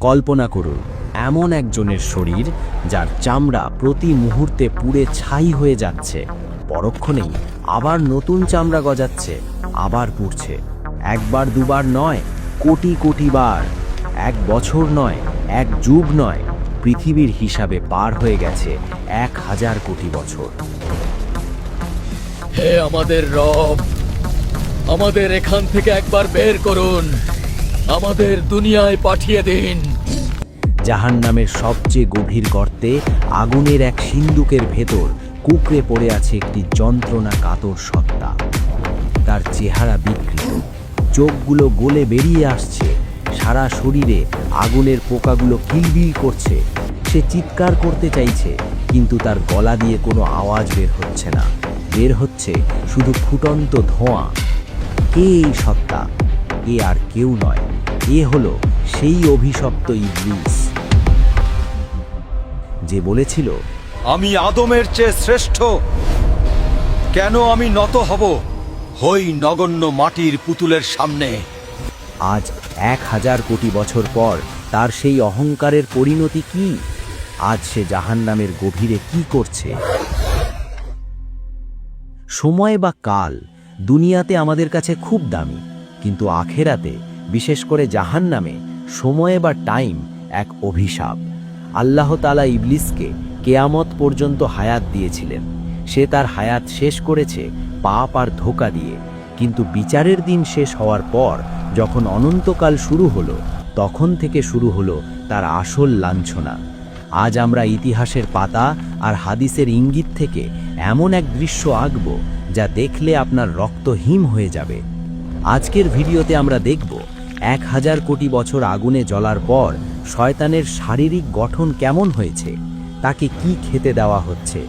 কল্পনা করুন এমন একজনের শরীর যার চামড়া প্রতি মুহূর্তে পুড়ে ছাই হয়ে যাচ্ছে, পরক্ষণেই আবার নতুন চামড়া গজাচ্ছে, আবার পুড়ছে। একবার দুবার নয়, কোটি কোটি বার। 1 বছর নয়, 1 যুগ নয়, পৃথিবীর হিসাবে পার হয়ে গেছে 1000 কোটি বছর। হে আমাদের রব, আমাদের এখান থেকে একবার বের করুন, আমাদের দুনিয়ায় পাঠিয়ে দিন। জাহান্নামের সবচেয়ে গভীর গর্তে আগুনের এক সিন্দুকের ভেতর কুঁকড়ে পড়ে আছে একটি যন্ত্রণা কাতর সত্তা। তার চেহারা বিকৃত, চোখগুলো গলে বেরিয়ে আসছে, সারা শরীরে আগুনের পোকাগুলো কিলবিল করছে। সে চিৎকার করতে চাইছে, কিন্তু তার গলা দিয়ে কোনো আওয়াজ বের হচ্ছে না। বের হচ্ছে শুধু ফুটন্ত ধোঁয়া। কে এই সত্তা? এ আর কেউ নয়, এ হলো সেই অভিশপ্ত ইবলিস, যে বলেছিল, আমি আদমের চেয়ে শ্রেষ্ঠ। কেন আমি নত হব হই নগণ্য মাটির পুতুলের সামনে? আজ 1000 কোটি বছর পর তার সেই অহংকারের পরিণতি কি? আজ সে জাহান্নামের গভীরে কি করছে? সময় বা কাল দুনিয়াতে আমাদের কাছে খুব দামি, কিন্তু আখেরাতে, বিশেষ করে জাহান্নামে, সময় বা টাইম এক অভিশাপ। আল্লাহ তাআলা ইবলিসকে কেয়ামত পর্যন্ত হায়াত দিয়েছিলেন। সে তার হায়াত শেষ করেছে পাপ আর ধোঁকা দিয়ে, কিন্তু বিচারের দিন শেষ হওয়ার পর, যখন অনন্তকাল শুরু হলো, তখন থেকে শুরু হলো তার আসল লাঞ্ছনা। আজ আমরা ইতিহাসের পাতা আর হাদিসের ইঙ্গিত থেকে এমন এক দৃশ্য আঁকব যা দেখলে আপনার রক্ত হিম হয়ে যাবে। আজকের ভিডিওতে আমরা দেখব 1000 কোটি বছর আগুনে জ্বলার পর শয়তানের শারীরিক গঠন কেমন হয়েছে, তাকে কি খেতে দেওয়া হচ্ছে,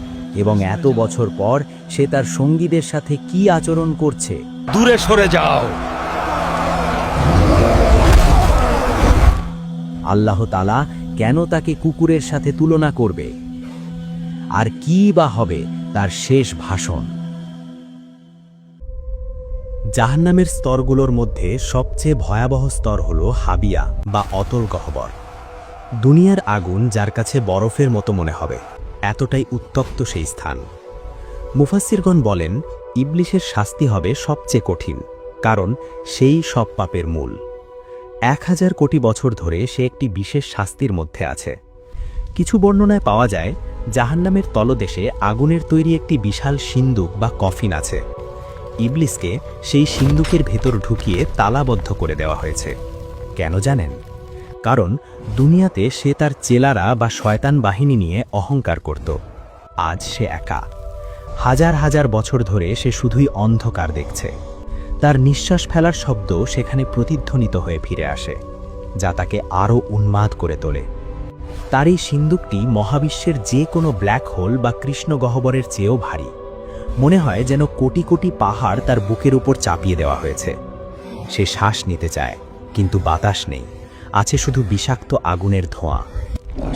এবং এত বছর পর সে তার সঙ্গীদের সাথে কি আচরণ করছে। দূরে সরে যাও। আল্লাহ তাআলা কেন তাকে কুকুরের সাথে তুলনা করবে? আর কি বা হবে তার শেষ ভাষণ? জাহান্নামের স্তরগুলোর মধ্যে সবচেয়ে ভয়াবহ স্তর হল হাবিয়া বা অতল গহ্বর। দুনিয়ার আগুন যার কাছে বরফের মতো মনে হবে, এতটাই উত্তপ্ত সেই স্থান। মুফাসসিরগণ বলেন, ইবলিসের শাস্তি হবে সবচেয়ে কঠিন, কারণ সেই সব পাপের মূল। 1000 কোটি বছর ধরে সে একটি বিশেষ শাস্তির মধ্যে আছে। কিছু বর্ণনায় পাওয়া যায়, জাহান্নামের তলদেশে আগুনের তৈরি একটি বিশাল সিন্দুক বা কফিন আছে। ইবলিসকে সেই সিন্দুকের ভেতর ঢুকিয়ে তালাবদ্ধ করে দেওয়া হয়েছে। কেন জানেন? কারণ দুনিয়াতে সে তার চেলারা বা শয়তান বাহিনী নিয়ে অহংকার করত। আজ সে একা। হাজার হাজার বছর ধরে সে শুধুই অন্ধকার দেখছে। তার নিঃশ্বাস ফেলার শব্দ সেখানে প্রতিধ্বনিত হয়ে ফিরে আসে, যা তাকে আরও উন্মাদ করে তোলে। তার এই সিন্দুকটি মহাবিশ্বের যে কোনো ব্ল্যাক হোল বা কৃষ্ণগহ্বরের চেয়েও ভারী। মনে হয় যেন কোটি কোটি পাহাড় তার বুকের উপর চাপিয়ে দেওয়া হয়েছে। সে শ্বাস নিতে চায়, কিন্তু বাতাস নেই, আছে শুধু বিষাক্ত আগুনের ধোঁয়া।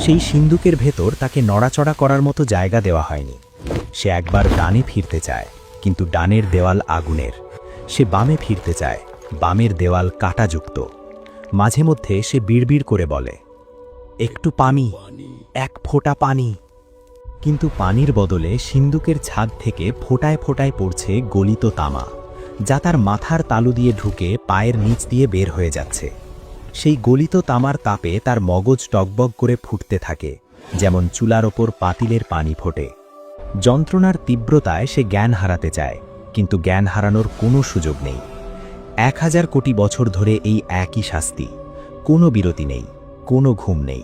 সেই সিন্দুকের ভেতর তাকে নড়াচড়া করার মতো জায়গা দেওয়া হয়নি। সে একবার ডানে ফিরতে চায়, কিন্তু ডানের দেওয়াল আগুনের। সে বামে ফিরতে চায়, বামের দেওয়াল কাঁটাযুক্ত। মাঝে মধ্যে সে বিড়বিড় করে বলে, একটু পানি, এক ফোঁটা পানি। কিন্তু পানির বদলে সিন্দুকের ছাদ থেকে ফোঁটায় ফোঁটায় পড়ছে গলিত তামা, যা তার মাথার তালু দিয়ে ঢুকে পায়ের নিচ দিয়ে বের হয়ে যাচ্ছে। সেই গলিত তামার তাপে তার মগজ টগবগ করে ফুটতে থাকে, যেমন চুলার ওপর পাতিলের পানি ফোটে। যন্ত্রণার তীব্রতায় সে জ্ঞান হারাতে চায়, কিন্তু জ্ঞান হারানোর কোনো সুযোগ নেই। 1000 কোটি বছর ধরে এই একই শাস্তি, কোনো বিরতি নেই, কোনো ঘুম নেই।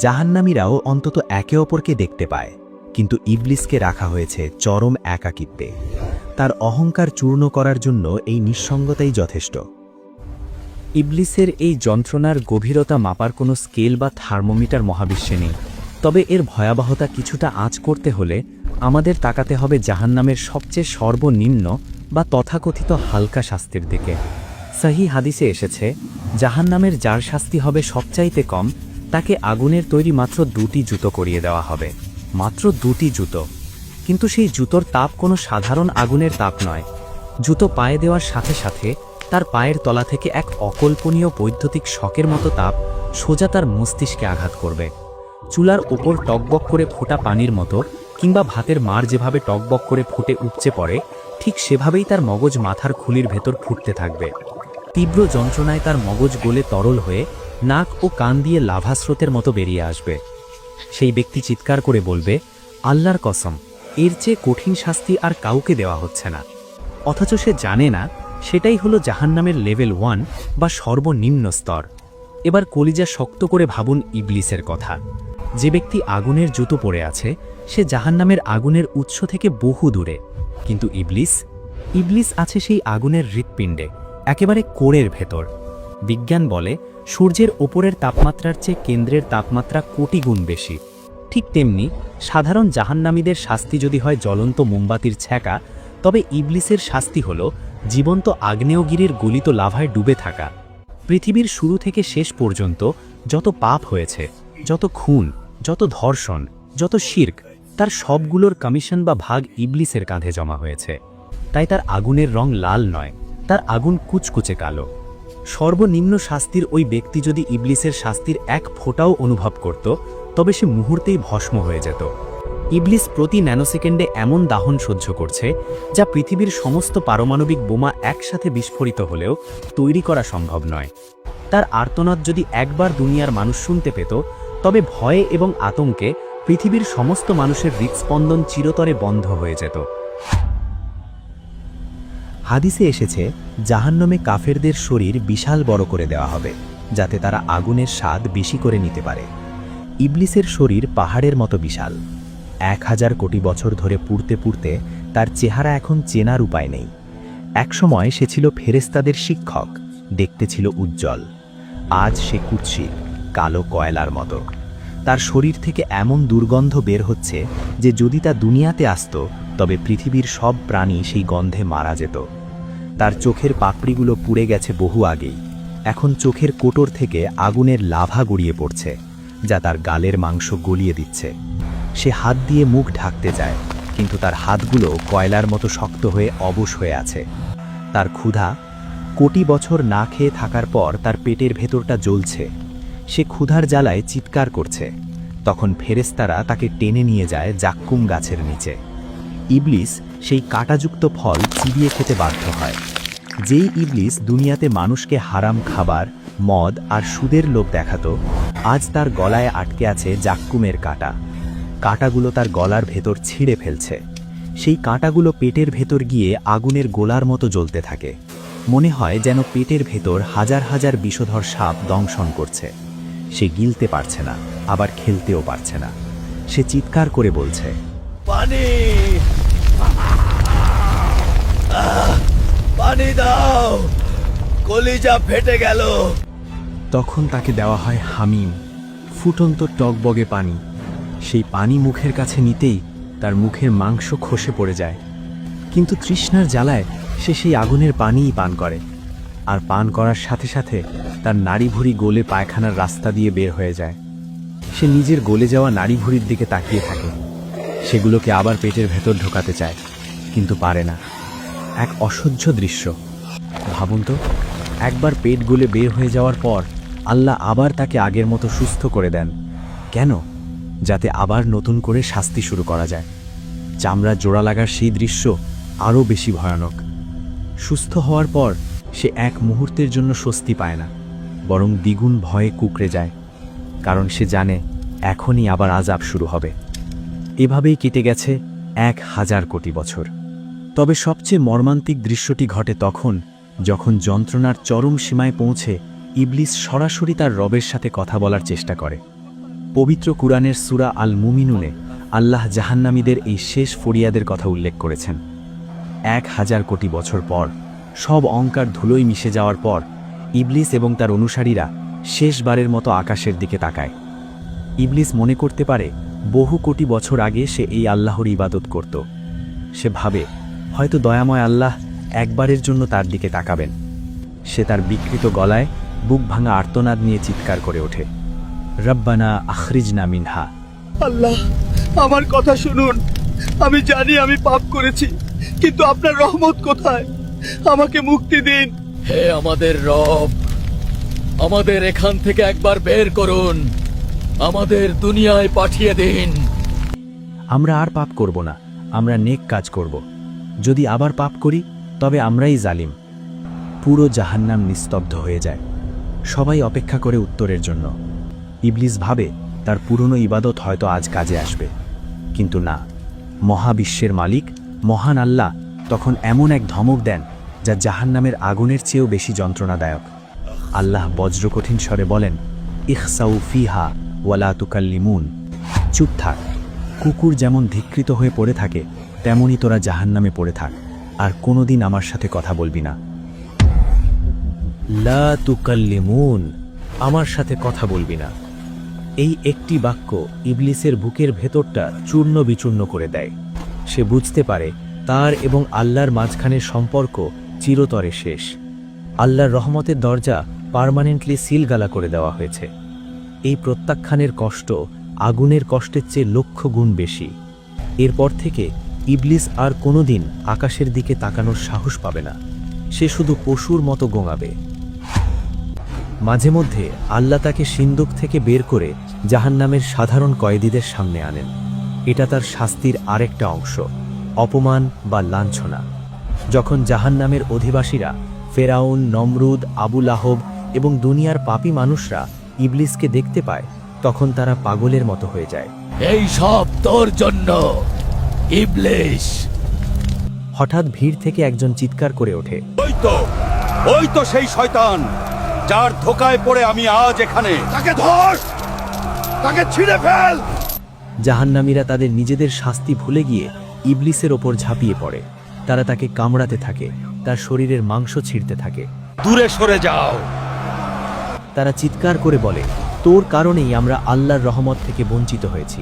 জাহান্নামীরাও অন্তত একে অপরকে দেখতে পায়, কিন্তু ইবলিসকে রাখা হয়েছে চরম একাকিত্বে। তার অহংকার চূর্ণ করার জন্য এই নিঃসঙ্গতাই যথেষ্ট। ইবলিসের এই যন্ত্রণার গভীরতা মাপার কোনো স্কেল বা থার্মোমিটার মহাবিশ্বে নেই। তবে এর ভয়াবহতা কিছুটা আঁচ করতে হলে আমাদের তাকাতে হবে জাহান্নামের সবচেয়ে সর্বনিম্ন বা তথাকথিত হালকা শাস্তির দিকে। সহিহ হাদিসে এসেছে, জাহান্নামের যার শাস্তি হবে সবচাইতে কম, তাকে আগুনের তৈরি মাত্র 2টি জুতো করিয়ে দেওয়া হবে। মাত্র 2টি জুতো। কিন্তু সেই জুতোর তাপ কোনো সাধারণ আগুনের তাপ নয়। জুতো পায়ে দেওয়ার সাথে সাথে তার পায়ের তলা থেকে এক অকল্পনীয় বৈদ্যুতিক শকের মতো তাপ সোজা তার মস্তিষ্কে আঘাত করবে। চুলার ওপর টকবক করে ফোটা পানির মতো, কিংবা ভাতের মার যেভাবে টকবক করে ফুটে উপচে পড়ে, ঠিক সেভাবেই তার মগজ মাথার খুলির ভেতর ফুটতে থাকবে। তীব্র যন্ত্রণায় তার মগজ গলে তরল হয়ে নাক ও কান দিয়ে লাভা স্রোতের মতো বেরিয়ে আসবে। সেই ব্যক্তি চিৎকার করে বলবে, আল্লাহর কসম, এর চেয়ে কঠিন শাস্তি আর কাউকে দেওয়া হচ্ছে না। অথচ সে জানে না সেটাই হলো জাহান্নামের লেভেল 1 বা সর্বনিম্ন স্তর। এবার কলিজা শক্ত করে ভাবুন ইবলিসের কথা। যে ব্যক্তি আগুনের জুতো পরে আছে, সে জাহান্নামের আগুনের উৎস থেকে বহু দূরে। কিন্তু ইবলিস আছে সেই আগুনের হৃৎপিণ্ডে, একেবারে কোরের ভেতর। বিজ্ঞান বলে সূর্যের ওপরের তাপমাত্রার চেয়ে কেন্দ্রের তাপমাত্রা কোটি গুণ বেশি। ঠিক তেমনি সাধারণ জাহান্নামীদের শাস্তি যদি হয় জ্বলন্ত মোমবাতির ছ্যাঁকা, তবে ইবলিসের শাস্তি হল জীবন্ত আগ্নেয়গিরির গলিত লাভায় ডুবে থাকা। পৃথিবীর শুরু থেকে শেষ পর্যন্ত যত পাপ হয়েছে, যত খুন, যত ধর্ষণ, যত শিরক, তার সবগুলোর কমিশন বা ভাগ ইবলিসের কাঁধে জমা হয়েছে। তাই তার আগুনের রং লাল নয়, তার আগুন কুচকুচে কালো। সর্বনিম্ন শাস্তির ওই ব্যক্তি যদি ইবলিসের শাস্তির এক ফোঁটাও অনুভব করত, তবে সে মুহূর্তেই ভস্ম হয়ে যেত। ইবলিস প্রতি ন্যানোসেকেন্ডে এমন দাহন সহ্য করছে, যা পৃথিবীর সমস্ত পারমাণবিক বোমা একসাথে বিস্ফোরিত হলেও তৈরি করা সম্ভব নয়। তার আর্তনাদ যদি একবার দুনিয়ার মানুষ শুনতে পেত, তবে ভয়ে এবং আতঙ্কে পৃথিবীর সমস্ত মানুষের হৃৎস্পন্দন চিরতরে বন্ধ হয়ে যেত। হাদিসে এসেছে, জাহান্নামে কাফেরদের শরীর বিশাল বড় করে দেওয়া হবে, যাতে তারা আগুনের স্বাদ বেশি করে নিতে পারে। ইবলিসের শরীর পাহাড়ের মতো বিশাল। 1000 কোটি বছর ধরে পুড়তে পুড়তে তার চেহারা এখন চেনার উপায় নেই। একসময় সে ছিল ফেরেশতাদের শিক্ষক, দেখতে ছিল উজ্জ্বল। আজ সে কুৎসিত, কালো কয়লার মতো। তার শরীর থেকে এমন দুর্গন্ধ বের হচ্ছে যে যদি তা দুনিয়াতে আসত, তবে পৃথিবীর সব প্রাণী সেই গন্ধে মারা যেত। তার চোখের পাপড়িগুলো পুড়ে গেছে বহু আগেই। এখন চোখের কোটর থেকে আগুনের লাভা গড়িয়ে পড়ছে, যা তার গালের মাংস গলিয়ে দিচ্ছে। সে হাত দিয়ে মুখ ঢাকতে যায়, কিন্তু তার হাতগুলো কয়লার মতো শক্ত হয়ে অবশ হয়ে আছে। তার ক্ষুধা, কোটি বছর না খেয়ে থাকার পর তার পেটের ভেতরটা জ্বলছে। সে ক্ষুধার জ্বালায় চিৎকার করছে। তখন ফেরেশতারা তাকে টেনে নিয়ে যায় জাক্কুম গাছের নিচে। ইবলিস সেই কাঁটাযুক্ত ফল চিবিয়ে খেতে বাধ্য হয়। যেই ইবলিস দুনিয়াতে মানুষকে হারাম খাবার, মদ আর সুদের লোভ দেখাতো, আজ তার গলায় আটকে আছে জাক্কুমের কাঁটা। কাঁটাগুলো তার গলার ভেতর ছিঁড়ে ফেলছে। সেই কাঁটাগুলো পেটের ভেতর গিয়ে আগুনের গোলার মতো জ্বলতে থাকে। মনে হয় যেন পেটের ভেতর হাজার হাজার বিষধর সাপ দংশন করছে। সে গিলতে পারছে না, আবার খেলতেও পারছে না। সে চিৎকার করে বলছে, পানি, পানি দাও, কলিজা ফেটে গেল। তখন তাকে দেওয়া হয় হামিম, ফুটন্ত টকবগে পানি। সেই পানি মুখের কাছে নিতেই তার মুখের মাংস খসে পড়ে যায়। কিন্তু তৃষ্ণার জ্বালায় সে সেই আগুনের পানিই পান করে। আর পান করার সাথে সাথে তার নাড়িভুঁড়ি গলে পায়খানার রাস্তা দিয়ে বের হয়ে যায়। সে নিজের গলে যাওয়া নাড়িভুঁড়ির দিকে তাকিয়ে থাকে। সেগুলোকে আবার পেটের ভেতর ঢোকাতে চায়, কিন্তু পারে না। এক অসহ্য দৃশ্য। ভাবুন তো, একবার পেট গলে বের হয়ে যাওয়ার পর আল্লাহ আবার তাকে আগের মতো সুস্থ করে দেন। কেন? যাতে আবার নতুন করে শাস্তি শুরু করা যায়। চামড়া জোড়া লাগার সেই দৃশ্য আরও বেশি ভয়ানক। সুস্থ হওয়ার পর সে এক মুহূর্তের জন্য স্বস্তি পায় না, বরং দ্বিগুণ ভয়ে কুঁকড়ে যায়। কারণ সে জানে এখনই আবার আযাব শুরু হবে। এভাবেই কেটে গেছে 1000 কোটি বছর। তবে সবচেয়ে মর্মান্তিক দৃশ্যটি ঘটে তখন, যখন যন্ত্রণার চরম সীমায় পৌঁছে ইবলিস সরাসরি তার রবের সাথে কথা বলার চেষ্টা করে। পবিত্র কুরআনের সূরা আল মুমিনুনে আল্লাহ জাহান্নামীদের এই শেষ ফরিয়াদের কথা উল্লেখ করেছেন। 1000 কোটি বছর পর, সব অহংকার ধুলোয় মিশে যাওয়ার পর, ইবলিস এবং তার অনুসারীরা শেষবারের মতো আকাশের দিকে তাকায়। ইবলিস মনে করতে পারে বহু কোটি বছর আগে সে এই আল্লাহর ইবাদত করত। সে ভাবে হয়তো দয়াময় আল্লাহ একবারের জন্য তার দিকে তাকাবেন। সে তার বিকৃত গলায় বুক ভাঙা আর্তনাদ নিয়ে চিৎকার করে ওঠে, রব্বানা আখরিজনা মিনহা। আল্লাহ, আমার কথা শুনুন। আমি জানি আমি পাপ করেছি, কিন্তু আপনার রহমত কোথায়? আমাকে মুক্তি দিন। হে আমাদের রব, আমাদের এখান থেকে একবার বের করুন, আমাদের দুনিয়ায় পাঠিয়ে দিন। আমরা আর পাপ করব না, আমরা নেক কাজ করব। যদি আবার পাপ করি তবে আমরাই জালিম। পুরো জাহান্নাম নিস্তব্ধ হয়ে যায়। সবাই অপেক্ষা করে উত্তরের জন্য। ইবলিস ভাবে তার পুরনো ইবাদত হয়তো আজ কাজে আসবে, কিন্তু না। মহাবিশ্বের মালিক মহান আল্লাহ তখন এমন এক ধমক দেন যা জাহান্নামের আগুনের চেয়েও বেশি যন্ত্রণাদায়ক। আল্লাহ বজ্রকঠিন স্বরে বলেন, ইখসাউ ফিহা ওয়ালা তুকাল্লিমুন। চুপ থাক। কুকুর যেমন ধিক্কৃত হয়ে পড়ে থাকে, তেমনই তোরা জাহান্নামে পড়ে থাক, আর কোনোদিন আমার সাথে কথা বলবি না। লা তুকাল্লিমুন, আমার সাথে কথা বলবি না। এই একটি বাক্য ইবলিসের বুকের ভেতরটা চূর্ণ বিচূর্ণ করে দেয়। সে বুঝতে পারে তার এবং আল্লাহর মাঝখানের সম্পর্ক চিরতরে শেষ। আল্লাহর রহমতের দরজা পার্মানেন্টলি সিলগালা করে দেওয়া হয়েছে। এই প্রত্যাখ্যানের কষ্ট আগুনের কষ্টের চেয়ে লক্ষ গুণ বেশি। এরপর থেকে ইবলিস আর কোনোদিন আকাশের দিকে তাকানোর সাহস পাবে না। সে শুধু পশুর মতো গোঙাবে। মাঝে মধ্যে আল্লাহ তাকে সিন্দুক থেকে বের করে জাহান্নামের সাধারণ কয়েদিদের সামনে আনেন। এটা তার শাস্তির আরেকটা অংশ, অপমান বা লাঞ্ছনা। যখন জাহান্নামের অধিবাসীরা ফেরাউন, নমরুদ, আবু লাহব এবং দুনিয়ার পাপী মানুষরা ইবলিসকে দেখতে পায়, তখন তারা পাগলের মতো হয়ে যায়। এই সব তোর জন্য ইবলিস। হঠাৎ ভিড় থেকে একজন চিৎকার করে ওঠে, ওই তো সেই শয়তান যার ধোকায় পড়ে আমি আজ এখানে। তাকে ধর, তাকে ছিঁড়ে ফেল। জাহান্নামীরা তাদের নিজেদের শাস্তি ভুলে গিয়ে ইবলিসের ওপর ঝাঁপিয়ে পড়ে। তারা তাকে কামড়াতে থাকে, তার শরীরের মাংস ছিঁড়তে থাকে। দূরে সরে যাও। তারা চিৎকার করে বলে, তোর কারণেই আমরা আল্লাহর রহমত থেকে বঞ্চিত হয়েছি।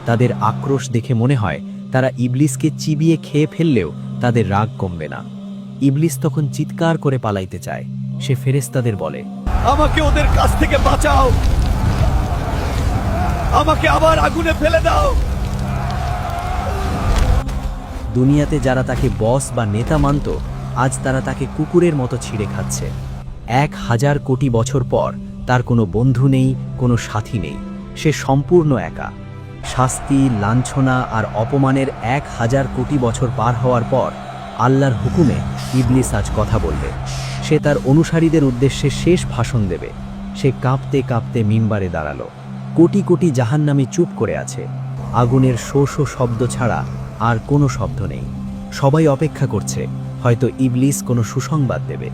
তাদের আক্রোশ দেখে মনে হয় তারা ইবলিসকে চিবিয়ে খেয়ে ফেললেও তাদের রাগ কমবে না। ইবলিস তখন চিৎকার করে পালাইতে চায়। সে ফেরেশতাদের বলে, আমাকে ওদের কাছ থেকে বাঁচাও, আমাকে আবার আগুনে ফেলে দাও। দুনিয়াতে যারা তাকে বস বা নেতা মানত, আজ তারা তাকে কুকুরের মতো ছিঁড়ে খাচ্ছে। 1000 কোটি বছর পর তার কোনো বন্ধু নেই, কোনো সাথী নেই। সে সম্পূর্ণ একা। শাস্তি, লাঞ্ছনা আর অপমানের 1000 কোটি বছর পার হওয়ার পর আল্লাহর হুকুমে ইবলিস আজ কথা বলবে। সে তার অনুসারীদের উদ্দেশ্যে শেষ ভাষণ দেবে। সে কাঁপতে কাঁপতে মিম্বারে দাঁড়ালো। কোটি কোটি জাহান্নামী চুপ করে আছে। আগুনের শো শো শব্দ ছাড়া আর কোনো শব্দ নেই। সবাই অপেক্ষা করছে, হয়তো ইবলিস কোনো সুসংবাদ দেবে।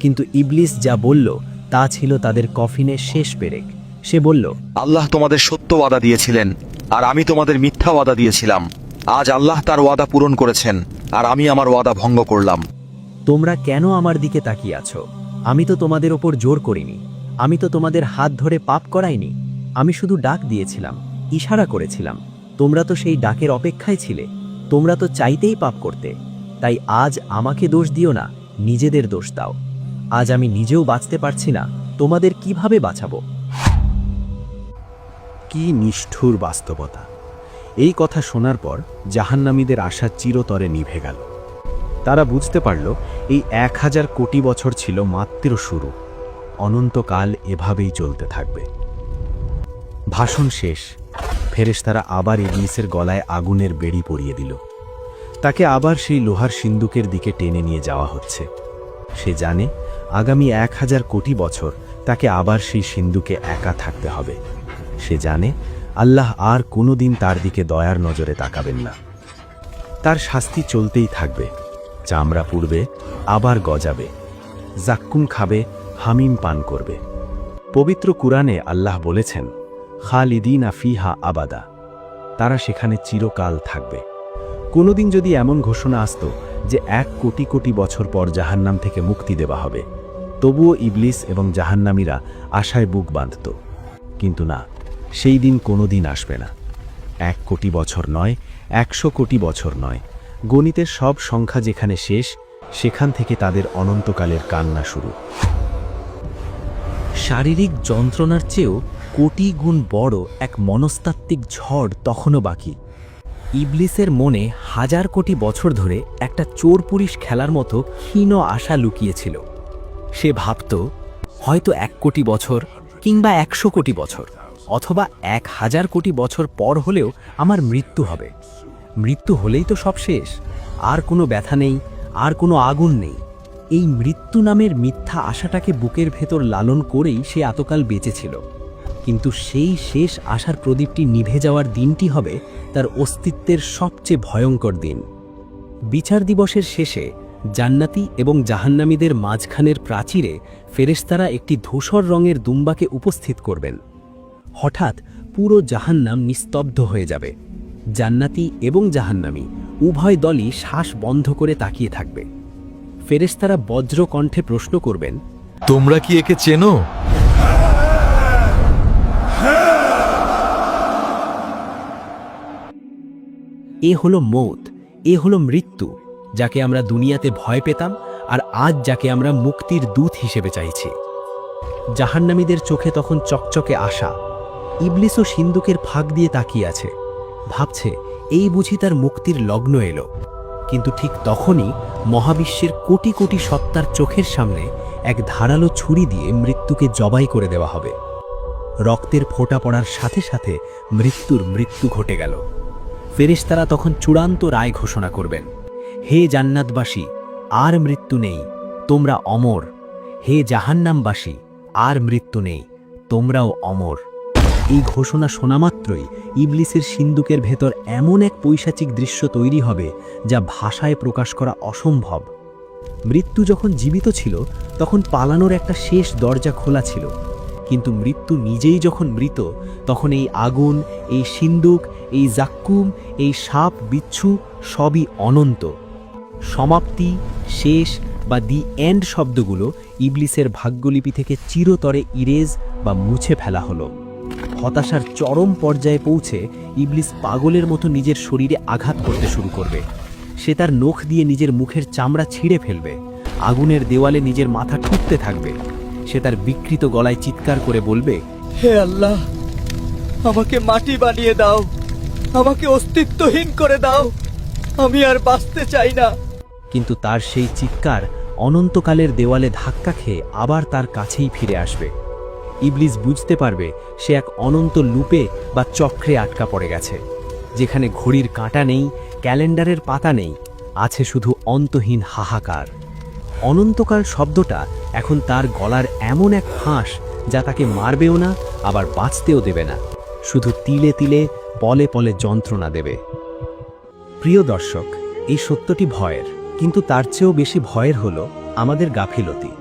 কিন্তু ইবলিস যা বলল তা ছিল তাদের কফিনের শেষ পেরেক। সে বলল, আল্লাহ তোমাদের সত্য ওয়াদা দিয়েছিলেন, আর আমি তোমাদের মিথ্যা ওয়াদা দিয়েছিলাম। আজ আল্লাহ তার ওয়াদা পূরণ করেছেন, আর আমি আমার ওয়াদা ভঙ্গ করলাম। তোমরা কেন আমার দিকে তাকিয়ে আছো? আমি তো তোমাদের ওপর জোর করিনি। আমি তো তোমাদের হাত ধরে পাপ করাইনি। আমি শুধু ডাক দিয়েছিলাম, ইশারা করেছিলাম। তোমরা তো সেই ডাকের অপেক্ষায় ছিলে। তোমরা তো চাইতেই পাপ করতে। তাই আজ আমাকে দোষ দিও না, নিজেদের দোষ দাও। আজ আমি নিজেও বাঁচতে পারছি না, তোমাদের কিভাবে বাঁচাবো? কি নিষ্ঠুর বাস্তবতা! এই কথা শোনার পর জাহান্নামীদের আশা চিরতরে নিভে গেল। তারা বুঝতে পারল এই 1000 কোটি বছর ছিল মাত্র শুরু। অনন্তকাল এভাবেই চলতে থাকবে। ভাষণ শেষ। ফেরেশতারা আবার ইবলিসের গলায় আগুনের বেড়ি পরিয়ে দিল। তাকে আবার সেই লোহার সিন্দুকের দিকে টেনে নিয়ে যাওয়া হচ্ছে। সে জানে আগামী 1000 কোটি বছর তাকে আবার সেই সিন্দুকে একা থাকতে হবে। সে জানে আল্লাহ আর কোনোদিন তার দিকে দয়ার নজরে তাকাবেন না। তার শাস্তি চলতেই থাকবে। চামড়া পুড়বে, আবার গজাবে, জাক্কুম খাবে, হামিম পান করবে। পবিত্র কুরআনে আল্লাহ বলেছেন, খালিদিনা ফিহা আবাদা। তারা সেখানে চিরকাল থাকবে। কোনোদিন যদি এমন ঘোষণা আসত যে 1 কোটি কোটি বছর পর জাহান্নাম থেকে মুক্তি দেওয়া হবে, তবুও ইবলিস এবং জাহান্নামীরা আশায় বুক বাঁধত। কিন্তু না, সেই দিন কোনোদিন আসবে না। 1 কোটি বছর নয়, 100 কোটি বছর নয়। গণিতের সব সংখ্যা যেখানে শেষ, সেখান থেকে তাদের অনন্তকালের কান্না শুরু। শারীরিক যন্ত্রণার চেয়েও কোটি গুণ বড় এক মনস্তাত্ত্বিক ঝড় তখনও বাকি। ইবলিসের মনে 1000 কোটি বছর ধরে একটা চোর পুলিশ খেলার মতো ক্ষীণ আশা লুকিয়েছিল। সে ভাবত হয়তো 1 কোটি বছর কিংবা 100 কোটি বছর অথবা 1000 কোটি বছর পর হলেও আমার মৃত্যু হবে। মৃত্যু হলেই তো সব শেষ, আর কোনো ব্যথা নেই, আর কোনো আগুন নেই। এই মৃত্যু নামের মিথ্যা আশাটাকে বুকের ভেতর লালন করেই সে এতকাল বেঁচেছিল। কিন্তু সেই শেষ আশার প্রদীপটি নিভে যাওয়ার দিনটি হবে তার অস্তিত্বের সবচেয়ে ভয়ঙ্কর দিন। বিচার দিবসের শেষে জান্নাতি এবং জাহান্নামীদের মাঝখানের প্রাচীরে ফেরেশতারা একটি ধূসর রঙের দুম্বাকে উপস্থিত করবেন। হঠাৎ পুরো জাহান্নাম নিস্তব্ধ হয়ে যাবে। জান্নাতি এবং জাহান্নামী উভয় দলই শ্বাস বন্ধ করে তাকিয়ে থাকবে। ফেরেশতারা বজ্র কণ্ঠে প্রশ্ন করবেন, তোমরা কি একে চেনো? এ হলো মৌত, এ হলো মৃত্যু, যাকে আমরা দুনিয়াতে ভয় পেতাম আর আজ যাকে আমরা মুক্তির দূত হিসেবে চাইছি। জাহান্নামীদের চোখে তখন চকচকে আশা। ইবলিসও সিন্দুকের ফাঁক দিয়ে তাকিয়ে আছে, ভাবছে এই বুঝি তার মুক্তির লগ্ন এলো। কিন্তু ঠিক তখনই মহাবিশ্বের কোটি কোটি সত্তার চোখের সামনে এক ধারালো ছুরি দিয়ে মৃত্যুকে জবাই করে দেওয়া হবে। রক্তের ফোঁটা পড়ার সাথে সাথে মৃত্যু ঘটে গেল। ফেরেশতারা তখন চূড়ান্ত রায় ঘোষণা করবেন, হে জান্নাতবাসী, আর মৃত্যু নেই, তোমরা অমর। হে জাহান্নামবাসী, আর মৃত্যু নেই, তোমরাও অমর। এই ঘোষণা শোনামাত্রই ইবলিসের সিন্দুকের ভেতর এমন এক পৈশাচিক দৃশ্য তৈরি হবে যা ভাষায় প্রকাশ করা অসম্ভব। মৃত্যু যখন জীবিত ছিল তখন পালানোর একটা শেষ দরজা খোলা ছিল, কিন্তু মৃত্যু নিজেই যখন মৃত তখন এই আগুন, এই সিন্দুক, এই জাক্কুম, এই সাপ বিচ্ছু সবই অনন্ত। সমাপ্তি, শেষ বা দি এন্ড শব্দগুলো ইবলিসের ভাগ্যলিপি থেকে চিরতরে ইরেজ বা মুছে ফেলা হলো। হতাশার চরম পর্যায়ে পৌঁছে ইবলিস পাগলের মতো নিজের শরীরে আঘাত করতে শুরু করবে। সে তার নখ দিয়ে নিজের মুখের চামড়া ছিঁড়ে ফেলবে, আগুনের দেওয়ালে নিজের মাথা ঠুকতে থাকবে। সে তার বিকৃত গলায় চিৎকার করে বলবে, হে আল্লাহ, আমাকে মাটি বানিয়ে দাও, আমাকে অস্তিত্বহীন করে দাও, আমি আর বাঁচতে চাই না। কিন্তু তার সেই চিৎকার অনন্তকালের দেওয়ালে ধাক্কা খেয়ে আবার তার কাছেই ফিরে আসবে। ইবলিস বুঝতে পারবে সে এক অনন্ত লুপে বা চক্রে আটকা পড়ে গেছে, যেখানে ঘড়ির কাঁটা নেই, ক্যালেন্ডারের পাতা নেই, আছে শুধু অন্তহীন হাহাকার। অনন্তকাল শব্দটা এখন তার গলার এমন এক ফাঁস যা তাকে মারবেও না, আবার বাঁচতেও দেবে না, শুধু তিলে তিলে পলে পলে যন্ত্রণা দেবে। প্রিয় দর্শক, এই সত্যটি ভয়ের, কিন্তু তার চেয়েও বেশি ভয়ের হলো আমাদের গাফিলতি।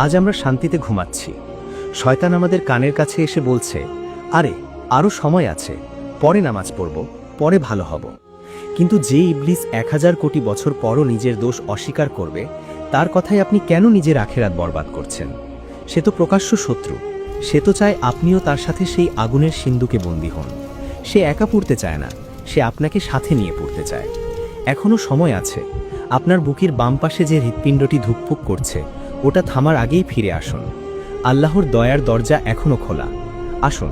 আজ আমরা শান্তিতে ঘুমাচ্ছি, শয়তান আমাদের কানের কাছে এসে বলছে, আরে আরও সময় আছে, পরে নামাজ পড়ব, পরে ভালো হব। কিন্তু যে ইবলিস 1000 কোটি বছর পরও নিজের দোষ অস্বীকার করবে, তার কথায় আপনি কেন নিজের আখেরাত বরবাদ করছেন? সে তো প্রকাশ্য শত্রু। সে তো চায় আপনিও তার সাথে সেই আগুনের সিন্ধুকে বন্দী হন। সে একা পুড়তে চায় না, সে আপনাকে সাথে নিয়ে পুড়তে চায়। এখনও সময় আছে। আপনার বুকের বাম পাশে যে হৃৎপিণ্ডটি ধুকপুক করছে, ওটা থামার আগেই ফিরে আসুন। আল্লাহর দয়ার দরজা এখনও খোলা। আসুন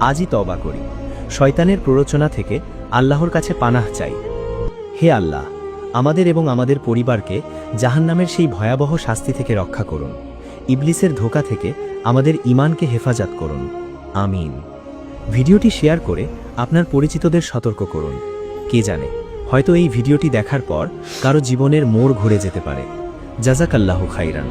আজই তওবা করি, শয়তানের প্ররোচনা থেকে আল্লাহর কাছে পানাহ চাই। হে আল্লাহ, আমাদের এবং আমাদের পরিবারকে জাহান্নামের সেই ভয়াবহ শাস্তি থেকে রক্ষা করুন। ইবলিসের ধোঁকা থেকে আমাদের ঈমানকে হেফাজত করুন। আমিন। ভিডিওটি শেয়ার করে আপনার পরিচিতদের সতর্ক করুন। কে জানে, হয়তো এই ভিডিওটি দেখার পর কারো জীবনের মোড় ঘুরে যেতে পারে। জাযাকাল্লাহু খাইরান।